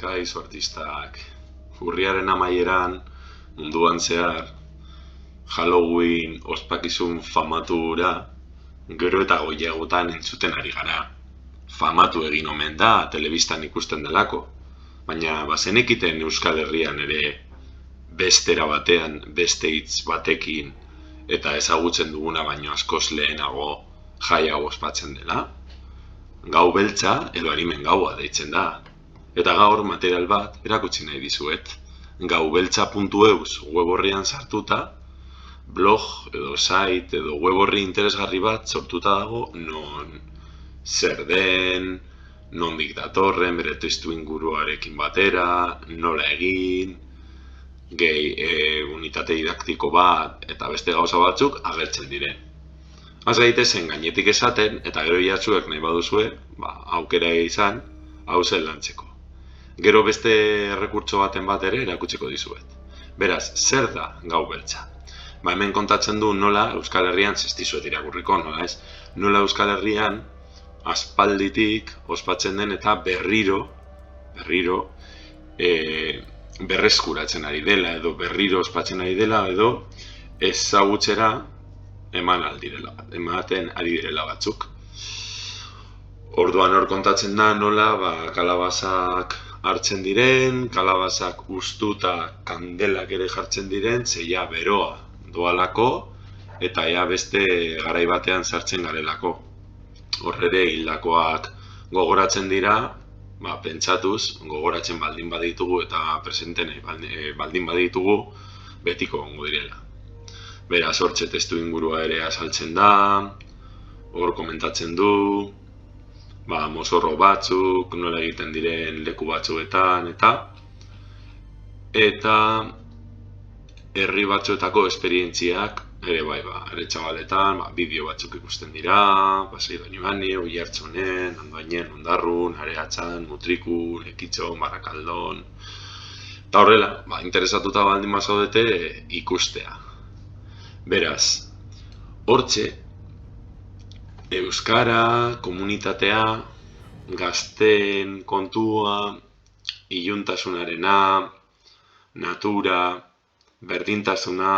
Skies artistak urriaren amaieran munduan zehar Halloween ospakizun famatu hura gero eta goiagotan entzuten ari gara. Famatu egin omen da telebistan ikusten delako, baina bazenekiten Euskal Herrian ere bestera batean, beste hitz batekin eta ezagutzen duguna baino askoz lehenago jai hau ospatzen dela? Gau beltza edo arimen gaua deitzen da. Eta gaur material bat erakutsi nahi dizuet. Gaubeltza.eus web orrian sartuta, blog edo site edo web orri interesgarri bat sortuta dago non zer den, nondik datorren, bere testu inguruarekin batera, nola egin, unitate didaktiko bat eta beste gauza batzuk agertzen diren. Az gaitezen gainetik esaten eta gero jatzuek nahi baduzue, aukera izan, hau zen lantzeko. Gero beste errekurtso baten bat ere erakutsiko dizuet. Beraz, zer da gau beltza? Hemen kontatzen du nola Euskal Herrian, zestizuet irakurriko, nola Euskal Herrian aspalditik ospatzen den eta berriro berreskuratzen ari dela edo berriro ospatzen ari dela edo ezagutzera ematen ari direla batzuk. Orduan hor kontatzen da nola kalabazak hartzen diren, kalabazak ustuta kandelak ere jartzen diren, zeia beroa doalako eta beste garai batean sartzen garelako. Hor ere hildakoak gogoratzen dira, pentsatuz, gogoratzen baldin baditugu eta presenten baldin baditugu betiko gongo direla. Beraz, hortxe testu ingurua ere azaltzen da, hor komentatzen du, mozorro batzuk, nola egiten diren leku batzuetan, eta herri batzuetako esperientziak ere Aretxabaletan, bideo batzuk ikusten dira, Pasai Donibane, Oiartzunen, Andoainen, Ondarrun, Areatzan, Mutrikun, Ekitxon, Barrakaldon, eta horrela, interesatuta baldin bazaudete ikustea. Beraz, hortxe, euskara, komunitatea, gazteen kontua, iluntasunarena, natura, berdintasuna,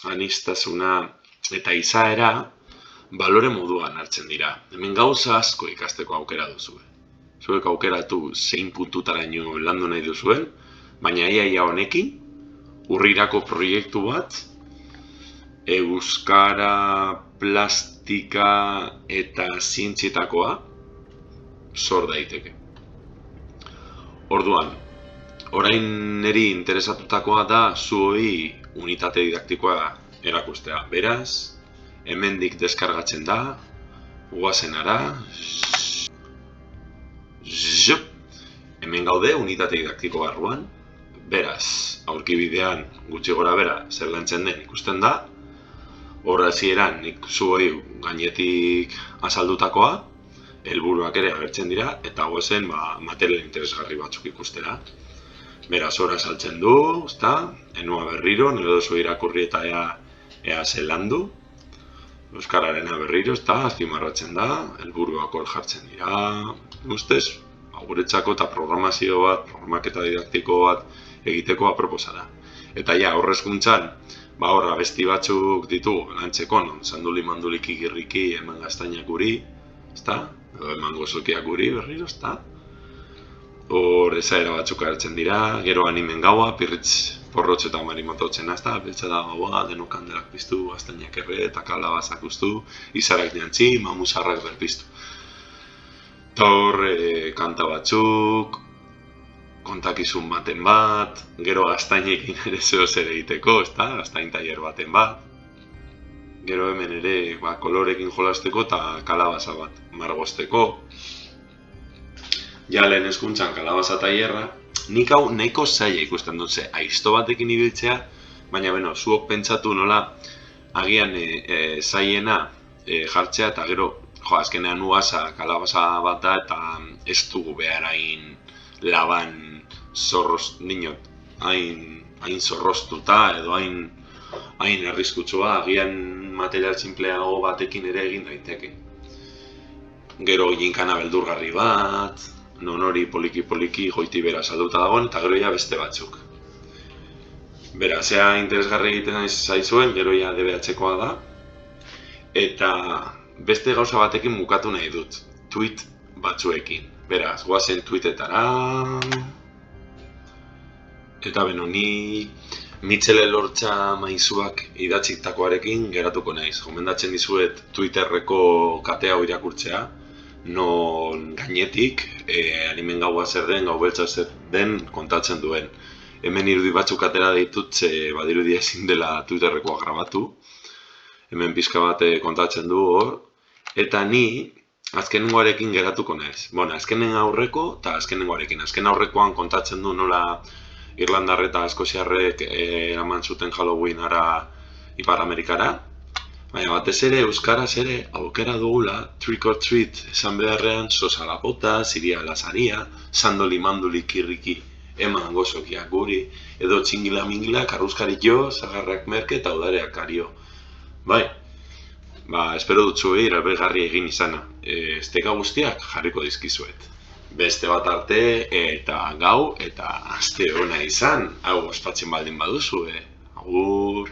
aniztasuna eta izaera balore moduan hartzen dira. Hemen gauza asko ikasteko aukera duzue. Zuek aukeratu zein puntutaraino landu nahi duzuen, baina ia honekin, urrirako proiektu bat, euskara, plastika eta zientzietakoa sor daiteke. Orduan, orain niri interesatutakoa da zuoi unitate didaktikoa erakustea. Beraz, hemendik deskargatzen da, guazen ara, hemen gaude unitate didaktiko barruan. Beraz, aurkibidean gutxi gora bera zer lantzen den ikusten da. Horra hasieran nik zuoi gainetik azaldutakoa, helburuak ere agertzen dira, eta goazen material interesgarri batzuk ikustera. Beraz, hor azaltzen du, enua berriro, nire dozu irakurri eta ea zelandu. Euskararena berriro, azpimarratzen da, helburuak hor jartzen dira. Ustez, guretzako eta programazio bat, programaketa didaktiko bat egiteko aproposa da. Eta horrezkuntzan, hor abesti batzuk ditugu, lantzeko, non, sanduli manduliki girriki eman gaztainak guri, edo eman gozokiak guri berriro, hor ezaera batzuk agertzen dira, gero animen gaua, pirritz porrotx eta marimototzen beltza da gaua, denok kandelak piztu, gaztainak erre eta kalabazak ustu, izarak jantzi, mamuzarrak berpiztu. Eta hor kanta batzuk, kontakizun baten bat, gero gaztainekin ere zehoz ere egiteko, gaztain tailer baten bat. Gero hemen ere kolorekin jolasteko eta kalabaza bat margozteko. Ja lehen hezkuntzan kalabaza tailerra, nik hau nahiko zaila ikusten dut ze aizto batekin ibiltzea, baina zuok pentsatu nola agian zailena jartzea eta gero azkenean uaza kalabaza bat da eta ez dugu behar hain laban hain zorroztuta edo hain arriskutsua, agian material sinpleago batekin ere egin daiteke. Gero ginkana beldurgarri bat, non hori poliki goiti bera salduta dagoen, eta gero ja beste batzuk. Bera, zea interesgarri egiten zaizuen, gero ja DBH-koa da, eta beste gauza batekin bukatu nahi dut, tweet batzuekin. Beraz, goazen tweetetara, eta beno, ni Mitxele Lortza maizuak idatzitakoarekin geratuko naiz. Gomendatzen dizuet Twitterreko kate hau irakurtzea, non gainetik animen gaua zer den, gau beltza zer den kontatzen duen. Hemen irudi batzuk atera ditut, ze badirudi ezin dela Twitterrekoa grabatu. Hemen pixka bat kontatzen du hor. Eta ni azkenengoarekin geratuko naiz. Bueno, azkenen aurreko eta azkenengoarekin. Azken aurrekoan kontatzen du nola Irlandar eta Eskoziarrek eraman zuten Halloweenara Ipar Amerikara. Baina batez ere, euskaraz ere, aukera dugula, trick or treat esan beharrean, sosalapota, ziria lasaria, sandoli manduli kirriki, eman gozokiak guri, edo txingila mingila, karruzkari jo, zagarrak merke eta udareak kario. Bai, espero dut zuei erabilgarri egin izana. Esteka guztiak jarriko dizkizuet. Beste bat arte eta gau eta aste ona izan, hau ospatzen baldin baduzu, Agur!